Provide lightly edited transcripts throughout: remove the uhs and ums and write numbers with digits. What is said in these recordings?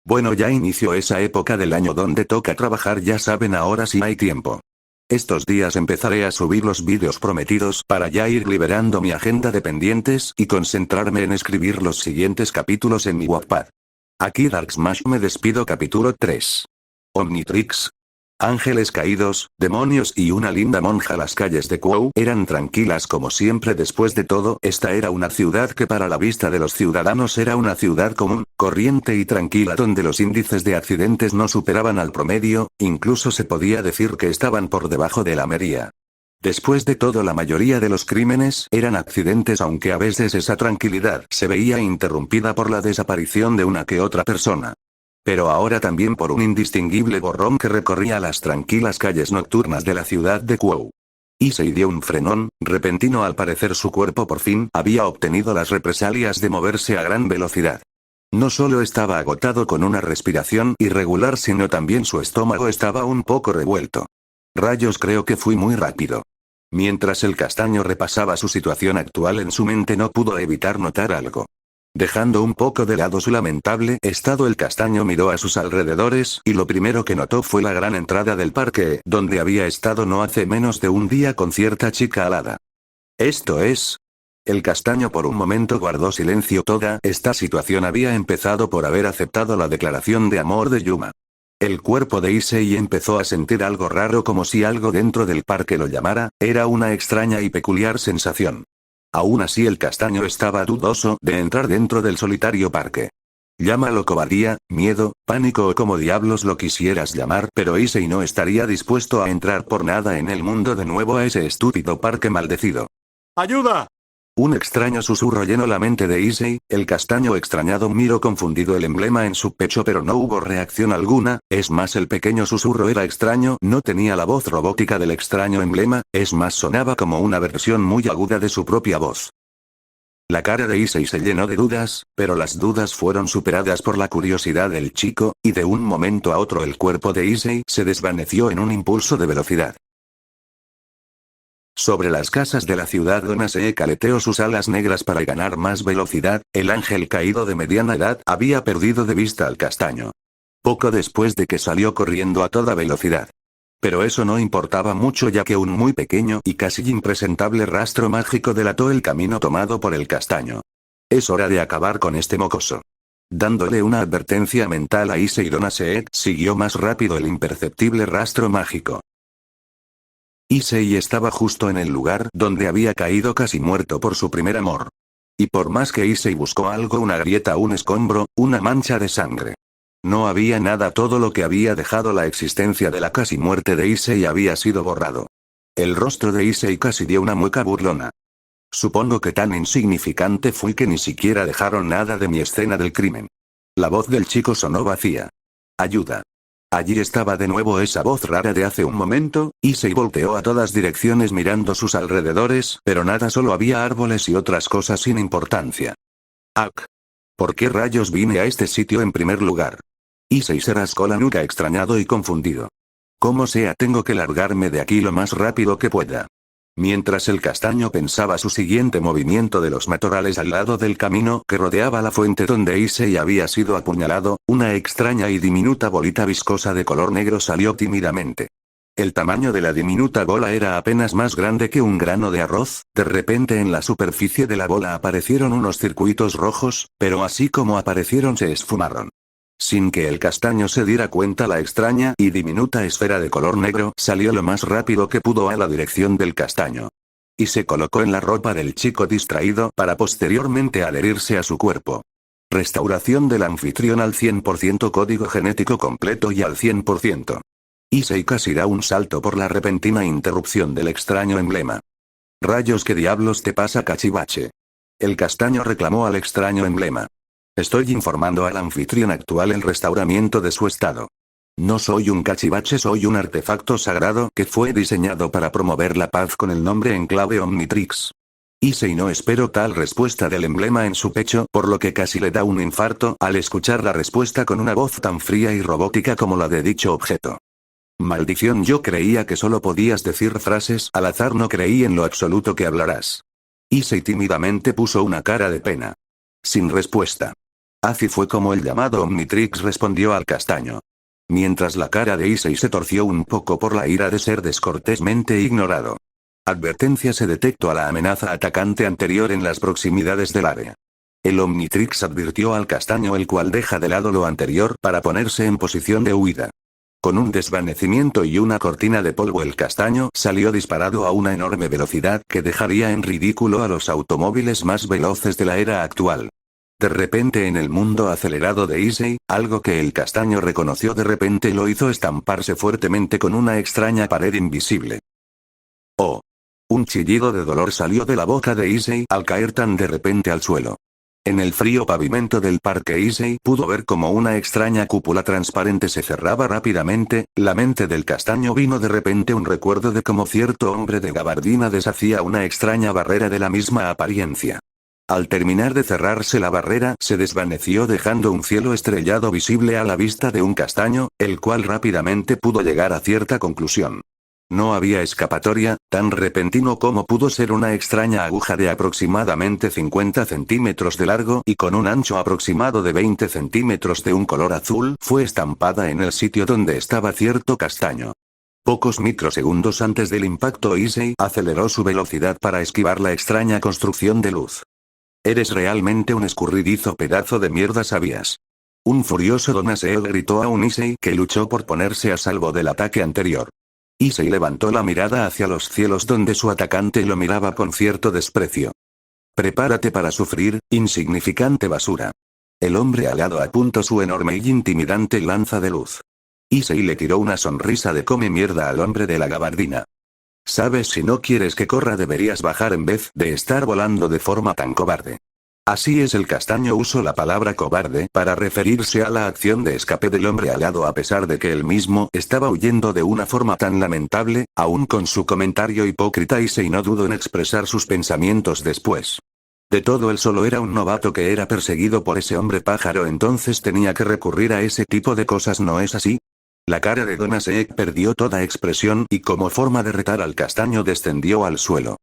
Bueno, ya inició esa época del año donde toca trabajar, ya saben, ahora sí hay tiempo. Estos días empezaré a subir los vídeos prometidos para ya ir liberando mi agenda de pendientes y concentrarme en escribir los siguientes capítulos en mi Wattpad. Aquí Dark Smash, me despido. Capítulo 3. Omnitrix. Ángeles caídos, demonios y una linda monja. Las calles de Quo eran tranquilas como siempre. Después de todo, esta era una ciudad que para la vista de los ciudadanos era una ciudad común, corriente y tranquila, donde los índices de accidentes no superaban al promedio, incluso se podía decir que estaban por debajo de la media. Después de todo, la mayoría de los crímenes eran accidentes, aunque a veces esa tranquilidad se veía interrumpida por la desaparición de una que otra persona. Pero ahora también por un indistinguible borrón que recorría las tranquilas calles nocturnas de la ciudad de Quo. Issei dio un frenón repentino. Al parecer su cuerpo por fin había obtenido las represalias de moverse a gran velocidad. No solo estaba agotado con una respiración irregular, sino también su estómago estaba un poco revuelto. Rayos, creo que fui muy rápido. Mientras el castaño repasaba su situación actual en su mente, no pudo evitar notar algo. Dejando un poco de lado su lamentable estado, el castaño miró a sus alrededores y lo primero que notó fue la gran entrada del parque, donde había estado no hace menos de un día con cierta chica alada. Esto es... El castaño por un momento guardó silencio. Toda esta situación había empezado por haber aceptado la declaración de amor de Yuma. El cuerpo de Issei empezó a sentir algo raro, como si algo dentro del parque lo llamara. Era una extraña y peculiar sensación. Aún así, el castaño estaba dudoso de entrar dentro del solitario parque. Llámalo cobardía, miedo, pánico o como diablos lo quisieras llamar, pero Issei no estaría dispuesto a entrar por nada en el mundo de nuevo a ese estúpido parque maldecido. ¡Ayuda! Un extraño susurro llenó la mente de Issei. El castaño extrañado miró confundido el emblema en su pecho, pero no hubo reacción alguna. Es más, el pequeño susurro era extraño, no tenía la voz robótica del extraño emblema, es más, sonaba como una versión muy aguda de su propia voz. La cara de Issei se llenó de dudas, pero las dudas fueron superadas por la curiosidad del chico, y de un momento a otro el cuerpo de Issei se desvaneció en un impulso de velocidad. Sobre las casas de la ciudad, Donase caleteó sus alas negras para ganar más velocidad. El ángel caído de mediana edad había perdido de vista al castaño. Poco después de que salió corriendo a toda velocidad. Pero eso no importaba mucho, ya que un muy pequeño y casi impresentable rastro mágico delató el camino tomado por el castaño. Es hora de acabar con este mocoso. Dándole una advertencia mental a Issei, Donase siguió más rápido el imperceptible rastro mágico. Issei estaba justo en el lugar donde había caído casi muerto por su primer amor. Y por más que Issei buscó algo, una grieta, un escombro, una mancha de sangre. No había nada. Todo lo que había dejado la existencia de la casi muerte de Issei había sido borrado. El rostro de Issei casi dio una mueca burlona. Supongo que tan insignificante fui que ni siquiera dejaron nada de mi escena del crimen. La voz del chico sonó vacía. Ayuda. Allí estaba de nuevo esa voz rara de hace un momento. Issei volteó a todas direcciones mirando sus alrededores, pero nada, solo había árboles y otras cosas sin importancia. ¡Ak! ¿Por qué rayos vine a este sitio en primer lugar? Issei se rascó la nuca extrañado y confundido. Como sea, tengo que largarme de aquí lo más rápido que pueda. Mientras el castaño pensaba su siguiente movimiento, de los matorrales al lado del camino que rodeaba la fuente donde Issei había sido apuñalado, una extraña y diminuta bolita viscosa de color negro salió tímidamente. El tamaño de la diminuta bola era apenas más grande que un grano de arroz. De repente en la superficie de la bola aparecieron unos circuitos rojos, pero así como aparecieron se esfumaron. Sin que el castaño se diera cuenta, la extraña y diminuta esfera de color negro salió lo más rápido que pudo a la dirección del castaño. Y se colocó en la ropa del chico distraído para posteriormente adherirse a su cuerpo. Restauración del anfitrión al 100%, código genético completo y al 100%. Issei casi da un salto por la repentina interrupción del extraño emblema. Rayos, ¿qué diablos te pasa, cachivache? El castaño reclamó al extraño emblema. Estoy informando al anfitrión actual el restauramiento de su estado. No soy un cachivache, soy un artefacto sagrado que fue diseñado para promover la paz con el nombre en clave Omnitrix. Issei no esperó tal respuesta del emblema en su pecho, por lo que casi le da un infarto al escuchar la respuesta con una voz tan fría y robótica como la de dicho objeto. Maldición, yo creía que solo podías decir frases al azar, no creí en lo absoluto que hablarás. Issei tímidamente puso una cara de pena. Sin respuesta. Así fue como el llamado Omnitrix respondió al castaño. Mientras la cara de Issei se torció un poco por la ira de ser descortésmente ignorado. Advertencia: se detectó a la amenaza atacante anterior en las proximidades del área. El Omnitrix advirtió al castaño, el cual deja de lado lo anterior para ponerse en posición de huida. Con un desvanecimiento y una cortina de polvo, el castaño salió disparado a una enorme velocidad que dejaría en ridículo a los automóviles más veloces de la era actual. De repente, en el mundo acelerado de Issei, algo que el castaño reconoció de repente lo hizo estamparse fuertemente con una extraña pared invisible. ¡Oh! Un chillido de dolor salió de la boca de Issei al caer tan de repente al suelo. En el frío pavimento del parque, Issei pudo ver como una extraña cúpula transparente se cerraba rápidamente. La mente del castaño vino de repente un recuerdo de cómo cierto hombre de gabardina deshacía una extraña barrera de la misma apariencia. Al terminar de cerrarse la barrera, se desvaneció dejando un cielo estrellado visible a la vista de un castaño, el cual rápidamente pudo llegar a cierta conclusión. No había escapatoria, tan repentino como pudo ser una extraña aguja de aproximadamente 50 centímetros de largo y con un ancho aproximado de 20 centímetros de un color azul, fue estampada en el sitio donde estaba cierto castaño. Pocos microsegundos antes del impacto, Issei aceleró su velocidad para esquivar la extraña construcción de luz. «Eres realmente un escurridizo pedazo de mierda, ¿sabías?». Un furioso Don Aseo gritó a un Issei que luchó por ponerse a salvo del ataque anterior. Issei levantó la mirada hacia los cielos donde su atacante lo miraba con cierto desprecio. «Prepárate para sufrir, insignificante basura». El hombre alado apuntó su enorme y intimidante lanza de luz. Issei le tiró una sonrisa de come mierda al hombre de la gabardina. «Sabes, si no quieres que corra deberías bajar en vez de estar volando de forma tan cobarde». Así es, el castaño usó la palabra cobarde para referirse a la acción de escape del hombre alado, a pesar de que él mismo estaba huyendo de una forma tan lamentable. Aún con su comentario hipócrita, Issei no dudó en expresar sus pensamientos después. De todo él solo era un novato que era perseguido por ese hombre pájaro, entonces tenía que recurrir a ese tipo de cosas, ¿no es así? La cara de Don Asek perdió toda expresión y como forma de retar al castaño descendió al suelo.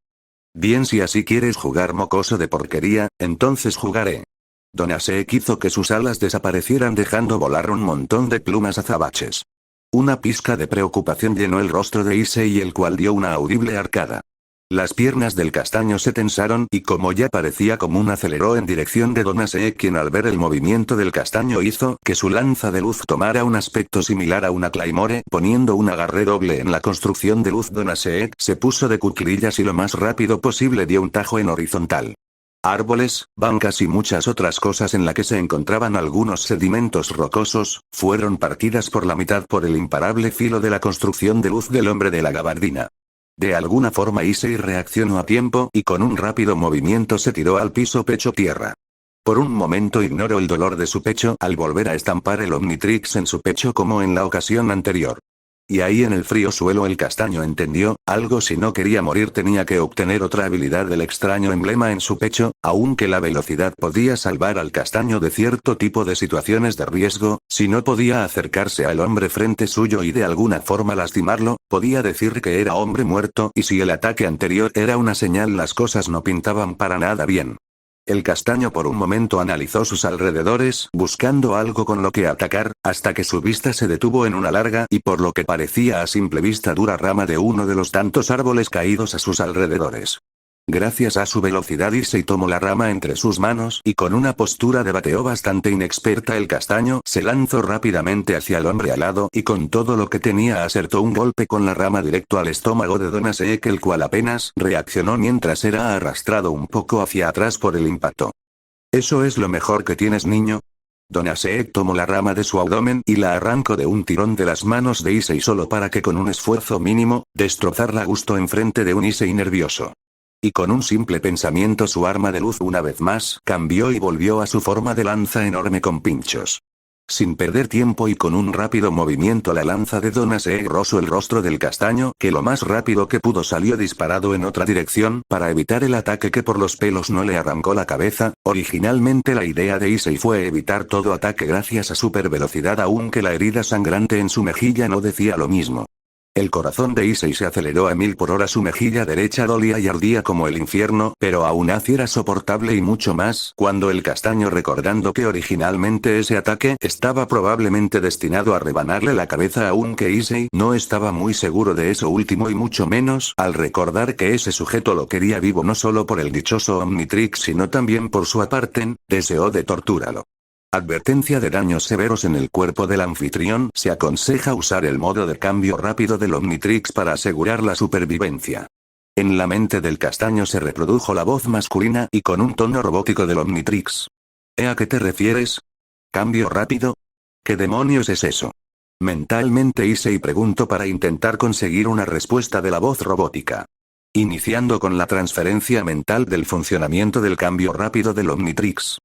«Bien, si así quieres jugar, mocoso de porquería, entonces jugaré». Don Asek hizo que sus alas desaparecieran dejando volar un montón de plumas azabaches. Una pizca de preocupación llenó el rostro de Issei, el cual dio una audible arcada. Las piernas del castaño se tensaron y, como ya parecía común, aceleró en dirección de Don Asek, quien al ver el movimiento del castaño hizo que su lanza de luz tomara un aspecto similar a una claymore, poniendo un agarre doble en la construcción de luz. Don Asek se puso de cuclillas y lo más rápido posible dio un tajo en horizontal. Árboles, bancas y muchas otras cosas en la que se encontraban algunos sedimentos rocosos, fueron partidas por la mitad por el imparable filo de la construcción de luz del hombre de la gabardina. De alguna forma Issei reaccionó a tiempo y con un rápido movimiento se tiró al piso pecho tierra. Por un momento ignoró el dolor de su pecho al volver a estampar el Omnitrix en su pecho como en la ocasión anterior. Y ahí en el frío suelo el castaño entendió algo: si no quería morir tenía que obtener otra habilidad del extraño emblema en su pecho. Aunque la velocidad podía salvar al castaño de cierto tipo de situaciones de riesgo, si no podía acercarse al hombre frente suyo y de alguna forma lastimarlo, podía decir que era hombre muerto, y si el ataque anterior era una señal, las cosas no pintaban para nada bien. El castaño por un momento analizó sus alrededores, buscando algo con lo que atacar, hasta que su vista se detuvo en una larga y por lo que parecía a simple vista dura rama de uno de los tantos árboles caídos a sus alrededores. Gracias a su velocidad, Issei tomó la rama entre sus manos y con una postura de bateo bastante inexperta el castaño se lanzó rápidamente hacia el hombre alado y con todo lo que tenía acertó un golpe con la rama directo al estómago de Don Asek, el cual apenas reaccionó mientras era arrastrado un poco hacia atrás por el impacto. «¿Eso es lo mejor que tienes, niño?». Don Asek tomó la rama de su abdomen y la arrancó de un tirón de las manos de Issei solo para que con un esfuerzo mínimo, destrozarla a gusto enfrente de un Issei nervioso. Y con un simple pensamiento su arma de luz una vez más cambió y volvió a su forma de lanza enorme con pinchos. Sin perder tiempo y con un rápido movimiento la lanza de Don Asek rozó el rostro del castaño, que lo más rápido que pudo salió disparado en otra dirección para evitar el ataque que por los pelos no le arrancó la cabeza. Originalmente la idea de Issei fue evitar todo ataque gracias a super velocidad, aunque la herida sangrante en su mejilla no decía lo mismo. El corazón de Issei se aceleró a 1000 por hora, su mejilla derecha dolía y ardía como el infierno, pero aún así era soportable y mucho más cuando el castaño, recordando que originalmente ese ataque estaba probablemente destinado a rebanarle la cabeza, aunque Issei no estaba muy seguro de eso último y mucho menos al recordar que ese sujeto lo quería vivo no solo por el dichoso Omnitrix sino también por su aparten, deseó de torturarlo. Advertencia de daños severos en el cuerpo del anfitrión. Se aconseja usar el modo de cambio rápido del Omnitrix para asegurar la supervivencia. En la mente del castaño se reprodujo la voz masculina y con un tono robótico del Omnitrix. ¿A qué te refieres? ¿Cambio rápido? ¿Qué demonios es eso? Mentalmente Issei preguntó para intentar conseguir una respuesta de la voz robótica. Iniciando con la transferencia mental del funcionamiento del cambio rápido del Omnitrix.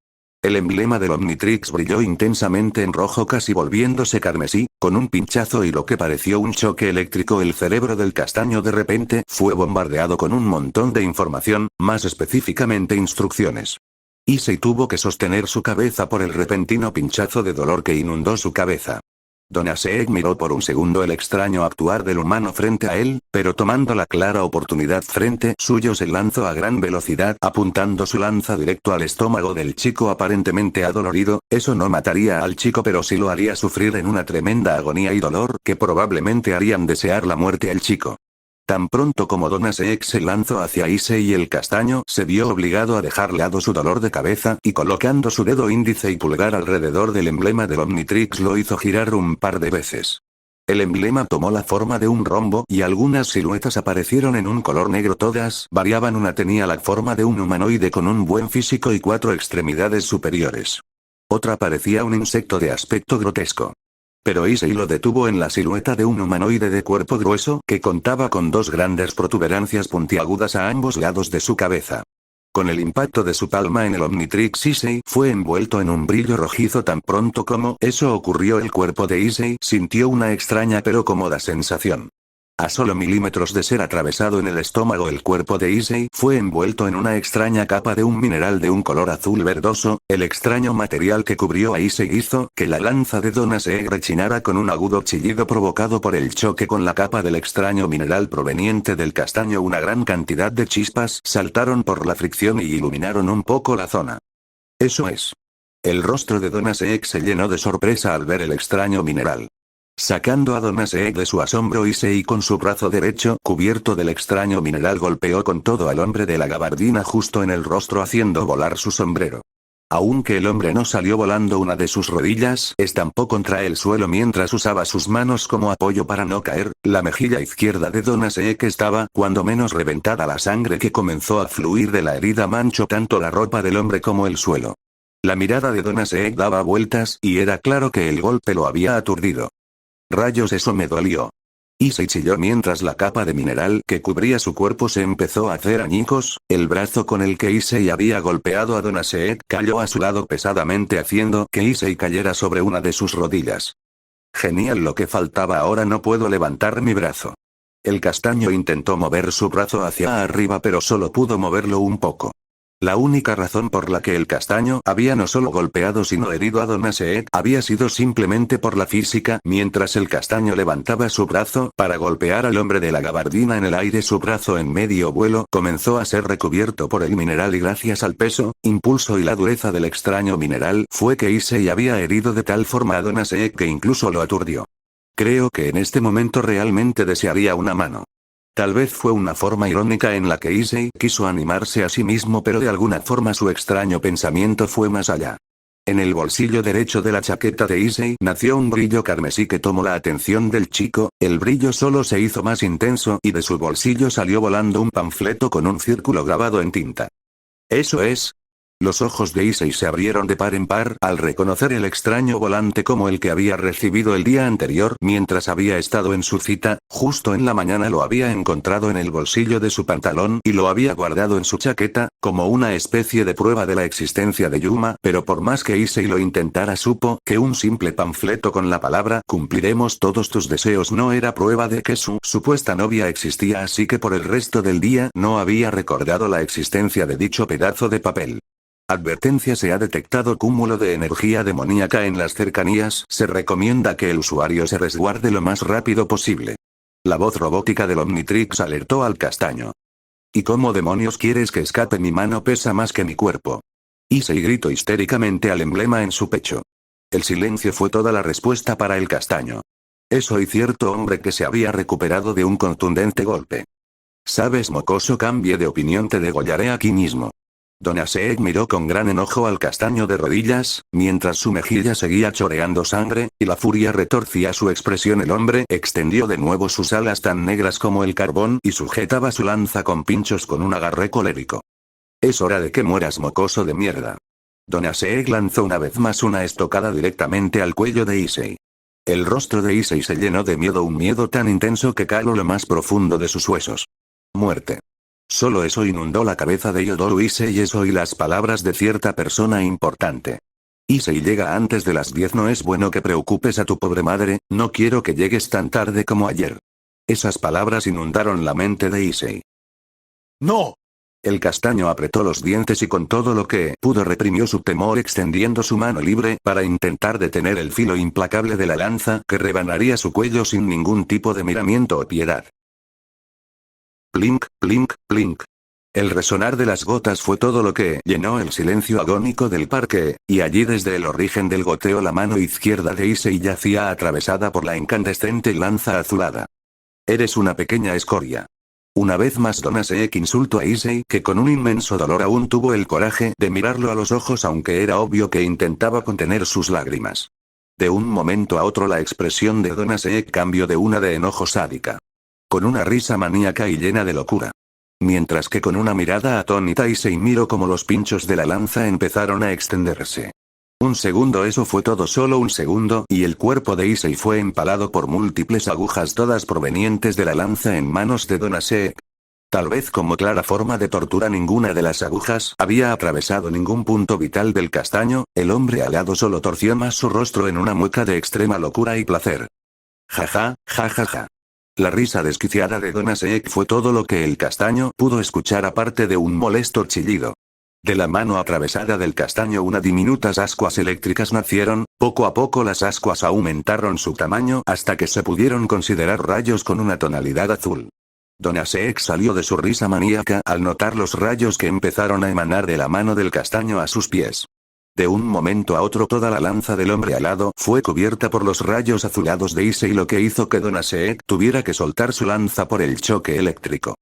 El emblema del Omnitrix brilló intensamente en rojo, casi volviéndose carmesí, con un pinchazo y lo que pareció un choque eléctrico. El cerebro del castaño de repente fue bombardeado con un montón de información, más específicamente instrucciones. Issei tuvo que sostener su cabeza por el repentino pinchazo de dolor que inundó su cabeza. Don Aseek miró por un segundo el extraño actuar del humano frente a él, pero tomando la clara oportunidad frente suyo se lanzó a gran velocidad, apuntando su lanza directo al estómago del chico aparentemente adolorido. Eso no mataría al chico, pero sí lo haría sufrir en una tremenda agonía y dolor que probablemente harían desear la muerte al chico. Tan pronto como Don Aseek se lanzó hacia Issei, el castaño se vio obligado a dejar lado su dolor de cabeza y colocando su dedo índice y pulgar alrededor del emblema del Omnitrix lo hizo girar un par de veces. El emblema tomó la forma de un rombo y algunas siluetas aparecieron en un color negro, todas variaban. Una tenía la forma de un humanoide con un buen físico y 4 extremidades superiores. Otra parecía un insecto de aspecto grotesco. Pero Issei lo detuvo en la silueta de un humanoide de cuerpo grueso que contaba con 2 grandes protuberancias puntiagudas a ambos lados de su cabeza. Con el impacto de su palma en el Omnitrix, Issei fue envuelto en un brillo rojizo. Tan pronto como eso ocurrió, el cuerpo de Issei sintió una extraña pero cómoda sensación. A solo milímetros de ser atravesado en el estómago, el cuerpo de Issei fue envuelto en una extraña capa de un mineral de un color azul verdoso. El extraño material que cubrió a Issei hizo que la lanza de Don Aseek rechinara con un agudo chillido provocado por el choque con la capa del extraño mineral proveniente del castaño. Una gran cantidad de chispas saltaron por la fricción y iluminaron un poco la zona. Eso es. El rostro de Don Aseek se llenó de sorpresa al ver el extraño mineral. Sacando a Don Aseek de su asombro, Issei con su brazo derecho cubierto del extraño mineral golpeó con todo al hombre de la gabardina justo en el rostro, haciendo volar su sombrero. Aunque el hombre no salió volando, una de sus rodillas estampó contra el suelo mientras usaba sus manos como apoyo para no caer. La mejilla izquierda de Don Aseek estaba cuando menos reventada, la sangre que comenzó a fluir de la herida manchó tanto la ropa del hombre como el suelo. La mirada de Don Aseek daba vueltas y era claro que el golpe lo había aturdido. Rayos, eso me dolió. Issei chilló mientras la capa de mineral que cubría su cuerpo se empezó a hacer añicos. El brazo con el que Issei había golpeado a Don Aseek cayó a su lado pesadamente, haciendo que Issei cayera sobre una de sus rodillas. Genial, lo que faltaba ahora. No puedo levantar mi brazo. El castaño intentó mover su brazo hacia arriba pero solo pudo moverlo un poco. La única razón por la que el castaño había no solo golpeado sino herido a Don Aseek había sido simplemente por la física. Mientras el castaño levantaba su brazo para golpear al hombre de la gabardina en el aire, su brazo en medio vuelo comenzó a ser recubierto por el mineral y gracias al peso, impulso y la dureza del extraño mineral fue que Issei había herido de tal forma a Don Aseek que incluso lo aturdió. Creo que en este momento realmente desearía una mano. Tal vez fue una forma irónica en la que Issei quiso animarse a sí mismo, pero de alguna forma su extraño pensamiento fue más allá. En el bolsillo derecho de la chaqueta de Issei nació un brillo carmesí que tomó la atención del chico. El brillo solo se hizo más intenso y de su bolsillo salió volando un panfleto con un círculo grabado en tinta. Eso es. Los ojos de Issei se abrieron de par en par al reconocer el extraño volante como el que había recibido el día anterior mientras había estado en su cita. Justo en la mañana lo había encontrado en el bolsillo de su pantalón y lo había guardado en su chaqueta, como una especie de prueba de la existencia de Yuma, pero por más que Issei lo intentara supo que un simple panfleto con la palabra "cumpliremos todos tus deseos" no era prueba de que su supuesta novia existía, así que por el resto del día no había recordado la existencia de dicho pedazo de papel. Advertencia: se ha detectado cúmulo de energía demoníaca en las cercanías. Se recomienda que el usuario se resguarde lo más rápido posible. La voz robótica del Omnitrix alertó al castaño. ¿Y cómo demonios quieres que escape? Mi mano pesa más que mi cuerpo. Issei gritó histéricamente al emblema en su pecho. El silencio fue toda la respuesta para el castaño. Soy cierto hombre que se había recuperado de un contundente golpe. ¿Sabes, mocoso? Cambie de opinión, te degollaré aquí mismo. Don Aseek miró con gran enojo al castaño de rodillas, mientras su mejilla seguía choreando sangre, y la furia retorcía su expresión. El hombre extendió de nuevo sus alas tan negras como el carbón y sujetaba su lanza con pinchos con un agarre colérico. Es hora de que mueras, mocoso de mierda. Don Aseek lanzó una vez más una estocada directamente al cuello de Issei. El rostro de Issei se llenó de miedo, un miedo tan intenso que caló lo más profundo de sus huesos. Muerte. Solo eso inundó la cabeza de Yodoru Issei, eso y las palabras de cierta persona importante. Issei llega antes de las 10. No es bueno que preocupes a tu pobre madre, no quiero que llegues tan tarde como ayer. Esas palabras inundaron la mente de Issei. ¡No! El castaño apretó los dientes y con todo lo que pudo reprimió su temor, extendiendo su mano libre para intentar detener el filo implacable de la lanza que rebanaría su cuello sin ningún tipo de miramiento o piedad. Plink, plink, plink. El resonar de las gotas fue todo lo que llenó el silencio agónico del parque, y allí desde el origen del goteo la mano izquierda de Issei yacía atravesada por la incandescente lanza azulada. Eres una pequeña escoria. Una vez más Don Aseek insultó a Issei, que con un inmenso dolor aún tuvo el coraje de mirarlo a los ojos, aunque era obvio que intentaba contener sus lágrimas. De un momento a otro la expresión de Don Aseek cambió de una de enojo sádica. Con una risa maníaca y llena de locura. Mientras que con una mirada atónita Issei miró como los pinchos de la lanza empezaron a extenderse. Un segundo, eso fue todo, solo un segundo, y el cuerpo de Issei fue empalado por múltiples agujas, todas provenientes de la lanza en manos de Don Aseek. Tal vez como clara forma de tortura, ninguna de las agujas había atravesado ningún punto vital del castaño. El hombre alado solo torció más su rostro en una mueca de extrema locura y placer. Jaja, jajaja. La risa desquiciada de Don Aseek fue todo lo que el castaño pudo escuchar, aparte de un molesto chillido. De la mano atravesada del castaño unas diminutas ascuas eléctricas nacieron. Poco a poco las ascuas aumentaron su tamaño hasta que se pudieron considerar rayos con una tonalidad azul. Don Aseek salió de su risa maníaca al notar los rayos que empezaron a emanar de la mano del castaño a sus pies. De un momento a otro toda la lanza del hombre alado fue cubierta por los rayos azulados de Issei, lo que hizo que Don Aseek tuviera que soltar su lanza por el choque eléctrico.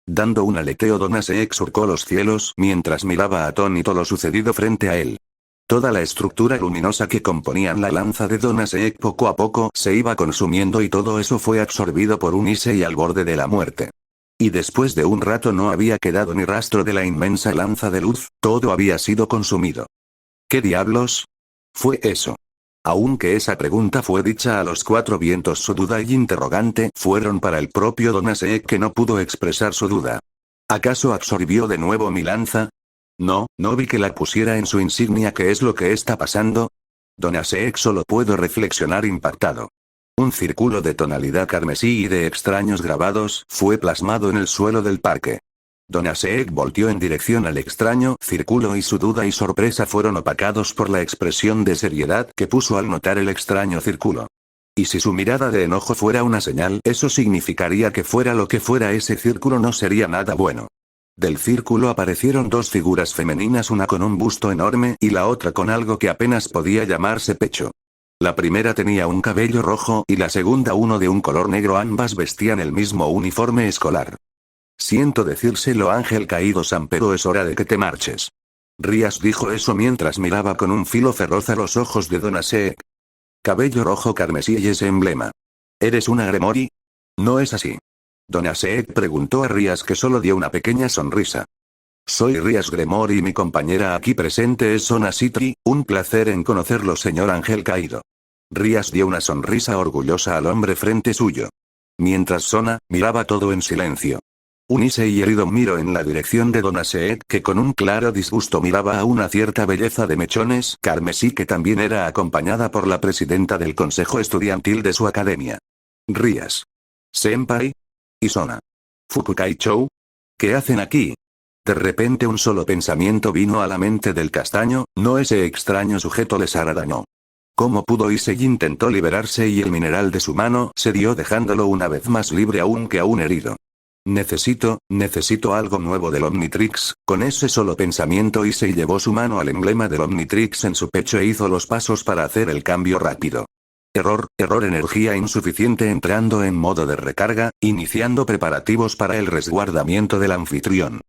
Dando un aleteo, Don Aseek surcó los cielos mientras miraba atónito lo sucedido frente a él. Toda la estructura luminosa que componían la lanza de Don Aseek poco a poco se iba consumiendo, y todo eso fue absorbido por un Issei al borde de la muerte. Y después de un rato no había quedado ni rastro de la inmensa lanza de luz, todo había sido consumido. ¿Qué diablos fue eso? Aunque esa pregunta fue dicha a los cuatro vientos, su duda y interrogante fueron para el propio Don Aseek, que no pudo expresar su duda. ¿Acaso absorbió de nuevo mi lanza? No vi que la pusiera en su insignia. ¿Qué es lo que está pasando? Don Aseek solo pudo reflexionar impactado. Un círculo de tonalidad carmesí y de extraños grabados fue plasmado en el suelo del parque. Don Aseek volteó en dirección al extraño círculo y su duda y sorpresa fueron opacados por la expresión de seriedad que puso al notar el extraño círculo. Y si su mirada de enojo fuera una señal, eso significaría que fuera lo que fuera ese círculo no sería nada bueno. Del círculo aparecieron dos figuras femeninas, una con un busto enorme y la otra con algo que apenas podía llamarse pecho. La primera tenía un cabello rojo y la segunda uno de un color negro, ambas vestían el mismo uniforme escolar. Siento decírselo, ángel caído San, pero es hora de que te marches. Rías dijo eso mientras miraba con un filo feroz a los ojos de Don Aseek. Cabello rojo carmesí y ese emblema. ¿Eres una Gremory? ¿No es así? Don Aseek preguntó a Rías, que solo dio una pequeña sonrisa. Soy Rías Gremory y mi compañera aquí presente es Sona Citri, un placer en conocerlo, señor ángel caído. Rías dio una sonrisa orgullosa al hombre frente suyo. Mientras Sona miraba todo en silencio. Un Issei herido miró en la dirección de Don Aseek, que con un claro disgusto miraba a una cierta belleza de mechones carmesí que también era acompañada por la presidenta del consejo estudiantil de su academia. Rías. Senpai. Y Sona. Fukukai-chou. ¿Qué hacen aquí? De repente un solo pensamiento vino a la mente del castaño: no ese extraño sujeto les hará daño. ¿Cómo pudo? Issei intentó liberarse y el mineral de su mano se dio dejándolo una vez más libre aunque aún herido. Necesito algo nuevo del Omnitrix. Con ese solo pensamiento Issei llevó su mano al emblema del Omnitrix en su pecho e hizo los pasos para hacer el cambio rápido. Error, energía insuficiente entrando en modo de recarga, iniciando preparativos para el resguardamiento del anfitrión.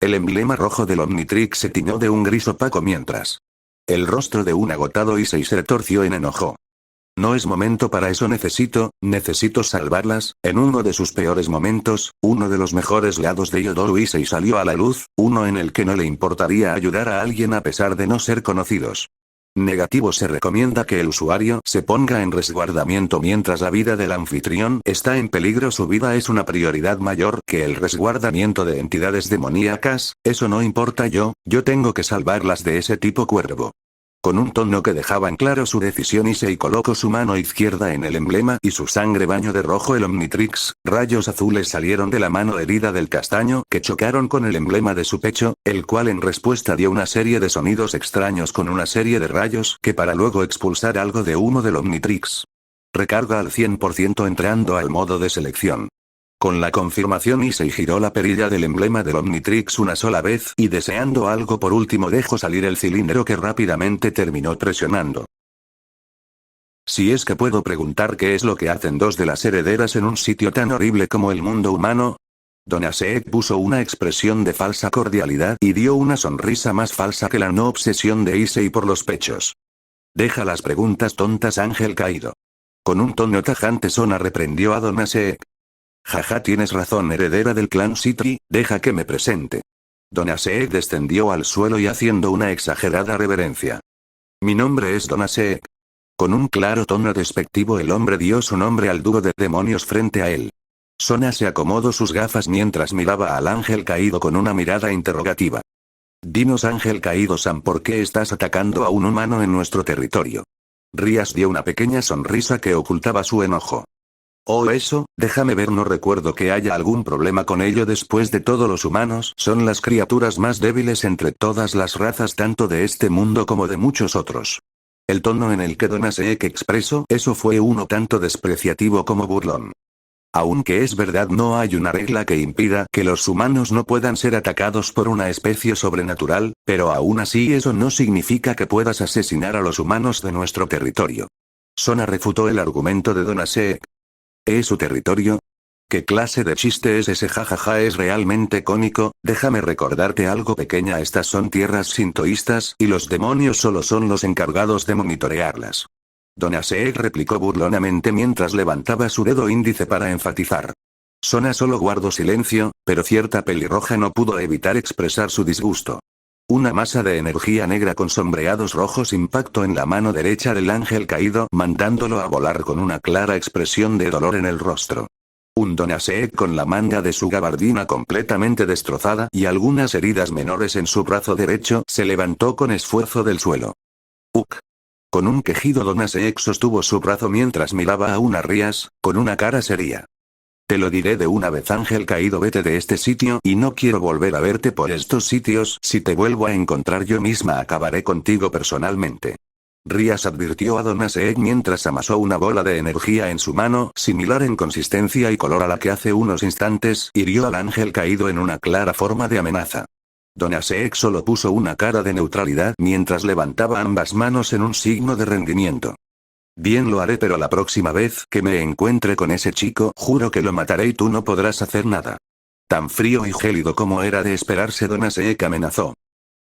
El emblema rojo del Omnitrix se tiñó de un gris opaco mientras el rostro de un agotado Issei se torció en enojo. No es momento para eso. Necesito salvarlas. En uno de sus peores momentos, uno de los mejores lados de Yodoru Issei salió a la luz, uno en el que no le importaría ayudar a alguien a pesar de no ser conocidos. Negativo. Se recomienda que el usuario se ponga en resguardamiento mientras la vida del anfitrión está en peligro. Su vida es una prioridad mayor que el resguardamiento de entidades demoníacas. Eso no importa. Yo tengo que salvarlas de ese tipo. Cuervo. Con un tono que dejaba en claro su decisión, Issei colocó su mano izquierda en el emblema y su sangre bañó de rojo el Omnitrix. Rayos azules salieron de la mano herida del castaño que chocaron con el emblema de su pecho, el cual en respuesta dio una serie de sonidos extraños con una serie de rayos que para luego expulsar algo de humo del Omnitrix. Recarga al 100% entrando al modo de selección. Con la confirmación Issei giró la perilla del emblema del Omnitrix una sola vez y deseando algo por último dejó salir el cilindro que rápidamente terminó presionando. Si es que puedo preguntar qué es lo que hacen dos de las herederas en un sitio tan horrible como el mundo humano. Donaseek puso una expresión de falsa cordialidad y dio una sonrisa más falsa que la no obsesión de Issei por los pechos. Deja las preguntas tontas, ángel caído. Con un tono tajante Sona reprendió a Donaseek. Jaja, tienes razón, heredera del clan Citri, deja que me presente. Donaseek descendió al suelo y haciendo una exagerada reverencia. Mi nombre es Donaseek. Con un claro tono despectivo el hombre dio su nombre al dúo de demonios frente a él. Sona se acomodó sus gafas mientras miraba al ángel caído con una mirada interrogativa. Dinos, ángel caído-san, ¿por qué estás atacando a un humano en nuestro territorio? Rías dio una pequeña sonrisa que ocultaba su enojo. Oh, eso, déjame ver, no recuerdo que haya algún problema con ello. Después de todo, los humanos son las criaturas más débiles entre todas las razas tanto de este mundo como de muchos otros. El tono en el que Donaseek expresó eso fue uno tanto despreciativo como burlón. Aunque es verdad, no hay una regla que impida que los humanos no puedan ser atacados por una especie sobrenatural, pero aún así eso no significa que puedas asesinar a los humanos de nuestro territorio. Sona refutó el argumento de Donaseek. ¿Es su territorio? ¿Qué clase de chiste es ese? Jajaja, es realmente cómico. Déjame recordarte algo, pequeña, estas son tierras sintoístas y los demonios solo son los encargados de monitorearlas. Donaseek replicó burlonamente mientras levantaba su dedo índice para enfatizar. Sona solo guardó silencio, pero cierta pelirroja no pudo evitar expresar su disgusto. Una masa de energía negra con sombreados rojos impactó en la mano derecha del ángel caído, mandándolo a volar con una clara expresión de dolor en el rostro. Un Donaseek con la manga de su gabardina completamente destrozada y algunas heridas menores en su brazo derecho se levantó con esfuerzo del suelo. ¡Uk! Con un quejido Donaseek sostuvo su brazo mientras miraba a una Rías, con una cara seria. Te lo diré de una vez, ángel caído, vete de este sitio y no quiero volver a verte por estos sitios. Si te vuelvo a encontrar yo misma acabaré contigo personalmente. Rías advirtió a Donaseek mientras amasó una bola de energía en su mano, similar en consistencia y color a la que hace unos instantes hirió al ángel caído en una clara forma de amenaza. Donaseek solo puso una cara de neutralidad mientras levantaba ambas manos en un signo de rendimiento. Bien, lo haré, pero la próxima vez que me encuentre con ese chico, juro que lo mataré y tú no podrás hacer nada. Tan frío y gélido como era de esperarse, Donaseek amenazó.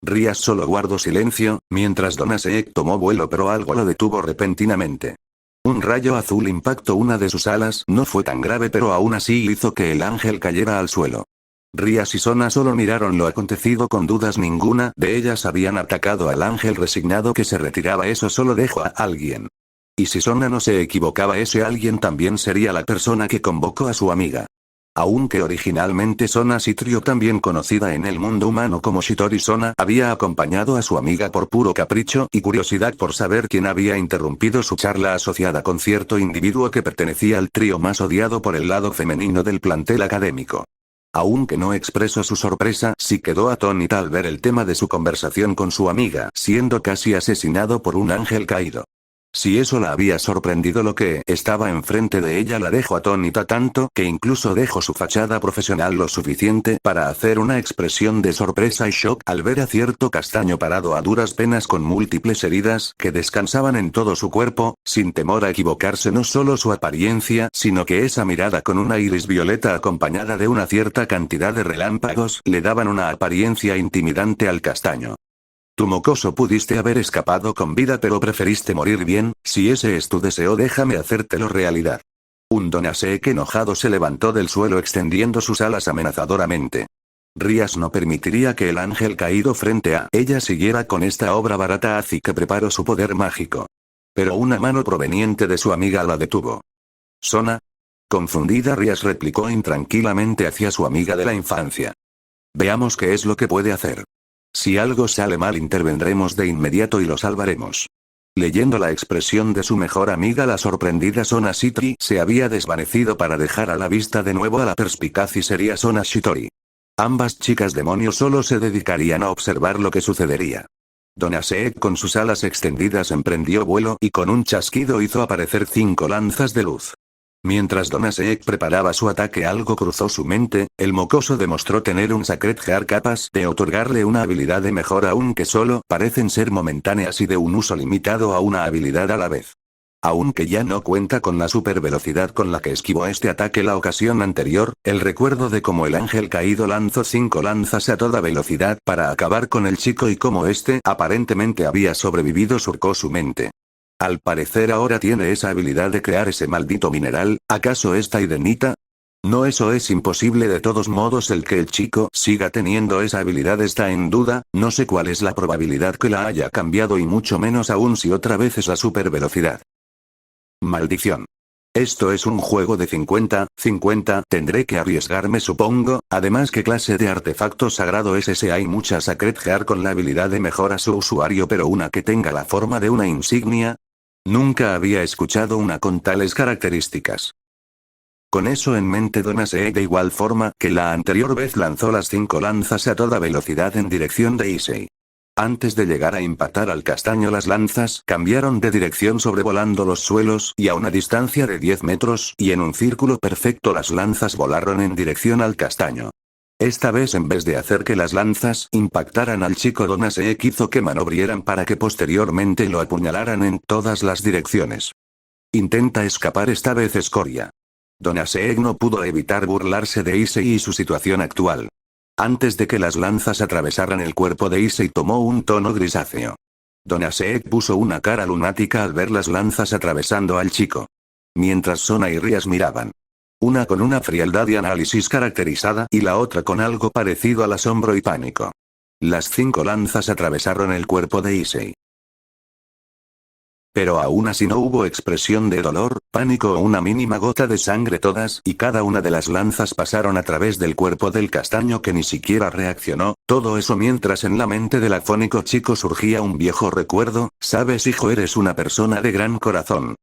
Rías solo guardó silencio, mientras Donaseek tomó vuelo, pero algo lo detuvo repentinamente. Un rayo azul impactó una de sus alas, no fue tan grave pero aún así hizo que el ángel cayera al suelo. Rías y Sona solo miraron lo acontecido con dudas. Ninguna de ellas habían atacado al ángel resignado que se retiraba. Eso solo dejó a alguien. Y si Sona no se equivocaba, ese alguien también sería la persona que convocó a su amiga. Aunque originalmente Sona Citrio, también conocida en el mundo humano como Shitori Sona, había acompañado a su amiga por puro capricho y curiosidad por saber quién había interrumpido su charla asociada con cierto individuo que pertenecía al trío más odiado por el lado femenino del plantel académico. Aunque no expresó su sorpresa, sí quedó atónita al ver el tema de su conversación con su amiga, siendo casi asesinado por un ángel caído. Si eso la había sorprendido, lo que estaba enfrente de ella la dejó atónita tanto que incluso dejó su fachada profesional lo suficiente para hacer una expresión de sorpresa y shock al ver a cierto castaño parado a duras penas con múltiples heridas que descansaban en todo su cuerpo, sin temor a equivocarse. No solo su apariencia, sino que esa mirada con una iris violeta acompañada de una cierta cantidad de relámpagos le daban una apariencia intimidante al castaño. Tu mocoso, pudiste haber escapado con vida, pero preferiste morir bien. Si ese es tu deseo, déjame hacértelo realidad. Un Donasek enojado se levantó del suelo extendiendo sus alas amenazadoramente. Rías no permitiría que el ángel caído frente a ella siguiera con esta obra barata, así que preparó su poder mágico. Pero una mano proveniente de su amiga la detuvo. ¿Sona? Confundida, Rías replicó intranquilamente hacia su amiga de la infancia. Veamos qué es lo que puede hacer. Si algo sale mal, intervendremos de inmediato y lo salvaremos. Leyendo la expresión de su mejor amiga, la sorprendida Sona Shitori se había desvanecido para dejar a la vista de nuevo a la perspicaz y seria Sona Shitori. Ambas chicas demonios solo se dedicarían a observar lo que sucedería. Donasek con sus alas extendidas emprendió vuelo y con un chasquido hizo aparecer 5 lanzas de luz. Mientras Donasek preparaba su ataque, algo cruzó su mente. El mocoso demostró tener un Sacred Heart capaz de otorgarle una habilidad de mejora, aunque solo parecen ser momentáneas y de un uso limitado a una habilidad a la vez. Aunque ya no cuenta con la supervelocidad con la que esquivó este ataque la ocasión anterior, el recuerdo de cómo el ángel caído lanzó 5 lanzas a toda velocidad para acabar con el chico y cómo este aparentemente había sobrevivido surcó su mente. Al parecer ahora tiene esa habilidad de crear ese maldito mineral. ¿Acaso esta Idenita? No, eso es imposible. De todos modos, el que el chico siga teniendo esa habilidad está en duda. No sé cuál es la probabilidad que la haya cambiado y mucho menos aún si otra vez es la supervelocidad. Maldición. Esto es un juego de 50-50, tendré que arriesgarme, supongo. Además, ¿qué clase de artefacto sagrado es ese? Hay muchas Sacred Heart con la habilidad de mejora a su usuario, pero una que tenga la forma de una insignia. Nunca había escuchado una con tales características. Con eso en mente, Donasek de igual forma que la anterior vez lanzó las 5 lanzas a toda velocidad en dirección de Issei. Antes de llegar a impactar al castaño, las lanzas cambiaron de dirección sobrevolando los suelos y a una distancia de 10 metros y en un círculo perfecto las lanzas volaron en dirección al castaño. Esta vez, en vez de hacer que las lanzas impactaran al chico, Donasek hizo que manobrieran para que posteriormente lo apuñalaran en todas las direcciones. Intenta escapar esta vez, escoria. Donasek no pudo evitar burlarse de Issei y su situación actual. Antes de que las lanzas atravesaran el cuerpo de Issei, tomó un tono grisáceo. Donasek puso una cara lunática al ver las lanzas atravesando al chico. Mientras Sona y Rías miraban. Una con una frialdad y análisis caracterizada y la otra con algo parecido al asombro y pánico. Las 5 lanzas atravesaron el cuerpo de Issei. Pero aún así no hubo expresión de dolor, pánico o una mínima gota de sangre. Todas y cada una de las lanzas pasaron a través del cuerpo del castaño, que ni siquiera reaccionó. Todo eso mientras en la mente del afónico chico surgía un viejo recuerdo. Sabes, hijo, eres una persona de gran corazón.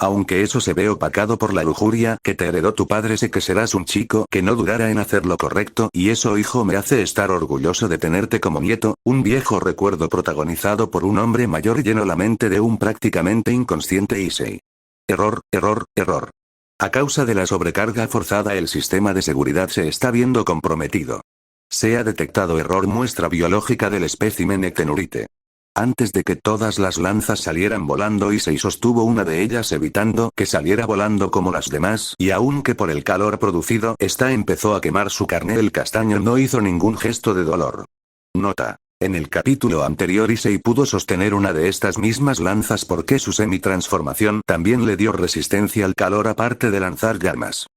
Aunque eso se ve opacado por la lujuria que te heredó tu padre, sé que serás un chico que no dudará en hacer lo correcto, y eso, hijo, me hace estar orgulloso de tenerte como nieto. Un viejo recuerdo protagonizado por un hombre mayor llenó la mente de un prácticamente inconsciente Issei. Error, error, error. A causa de la sobrecarga forzada, el sistema de seguridad se está viendo comprometido. Se ha detectado error muestra biológica del espécimen Ectenurite. Antes de que todas las lanzas salieran volando, Issei sostuvo una de ellas evitando que saliera volando como las demás, y aunque por el calor producido esta empezó a quemar su carne, el castaño no hizo ningún gesto de dolor. Nota. En el capítulo anterior, Issei pudo sostener una de estas mismas lanzas porque su semi-transformación también le dio resistencia al calor aparte de lanzar llamas.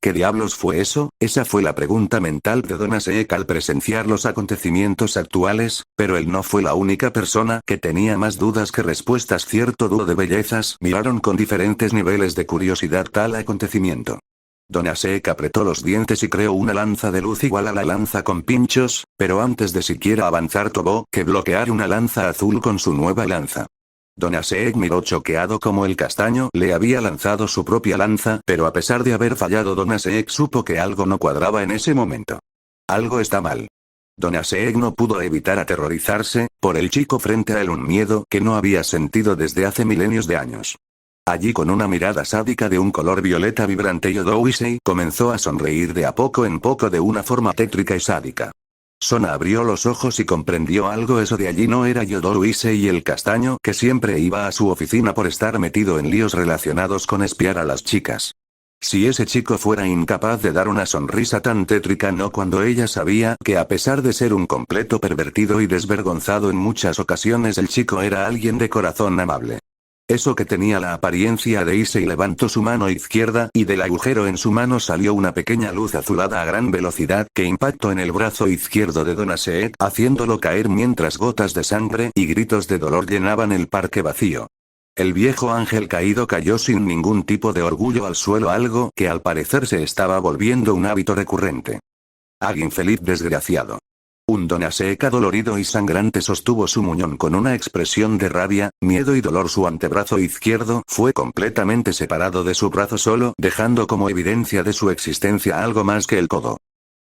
¿Qué diablos fue eso? Esa fue la pregunta mental de Donasek al presenciar los acontecimientos actuales, pero él no fue la única persona que tenía más dudas que respuestas. Cierto dúo de bellezas miraron con diferentes niveles de curiosidad tal acontecimiento. Donasek apretó los dientes y creó una lanza de luz igual a la lanza con pinchos, pero antes de siquiera avanzar tuvo que bloquear una lanza azul con su nueva lanza. Donasek miró choqueado como el castaño le había lanzado su propia lanza, pero a pesar de haber fallado, Donasek supo que algo no cuadraba en ese momento. Algo está mal. Donna Seek no pudo evitar aterrorizarse, por el chico frente a él, un miedo que no había sentido desde hace milenios de años. Allí, con una mirada sádica de un color violeta vibrante, Yodo Issei comenzó a sonreír de a poco en poco de una forma tétrica y sádica. Sona abrió los ojos y comprendió algo. Eso de allí no era Yodo Issei el castaño que siempre iba a su oficina por estar metido en líos relacionados con espiar a las chicas. Si ese chico fuera incapaz de dar una sonrisa tan tétrica, no cuando ella sabía que, a pesar de ser un completo pervertido y desvergonzado en muchas ocasiones, el chico era alguien de corazón amable. Eso que tenía la apariencia de Issei. Levantó su mano izquierda, y del agujero en su mano salió una pequeña luz azulada a gran velocidad que impactó en el brazo izquierdo de Donna Seek, haciéndolo caer mientras gotas de sangre y gritos de dolor llenaban el parque vacío. El viejo ángel caído cayó sin ningún tipo de orgullo al suelo, algo que al parecer se estaba volviendo un hábito recurrente. ¡Ah, infeliz desgraciado! Un Donna Seek adolorido y sangrante sostuvo su muñón con una expresión de rabia, miedo y dolor. Su antebrazo izquierdo fue completamente separado de su brazo, solo dejando como evidencia de su existencia algo más que el codo.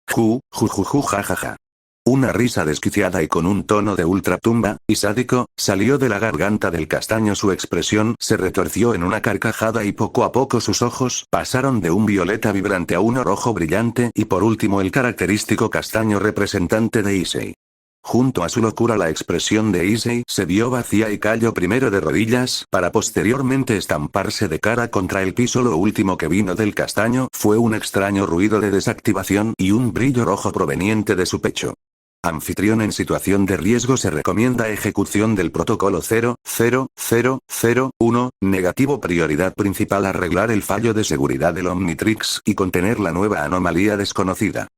Jajaja. Una risa desquiciada y con un tono de ultratumba y sádico salió de la garganta del castaño. Su expresión se retorció en una carcajada y poco a poco sus ojos pasaron de un violeta vibrante a uno rojo brillante, y por último el característico castaño representante de Issei. Junto a su locura, la expresión de Issei se vio vacía y cayó primero de rodillas para posteriormente estamparse de cara contra el piso. Lo último que vino del castaño fue un extraño ruido de desactivación y un brillo rojo proveniente de su pecho. Anfitrión en situación de riesgo, se recomienda ejecución del protocolo 00001, negativo. Prioridad principal: arreglar el fallo de seguridad del Omnitrix y contener la nueva anomalía desconocida.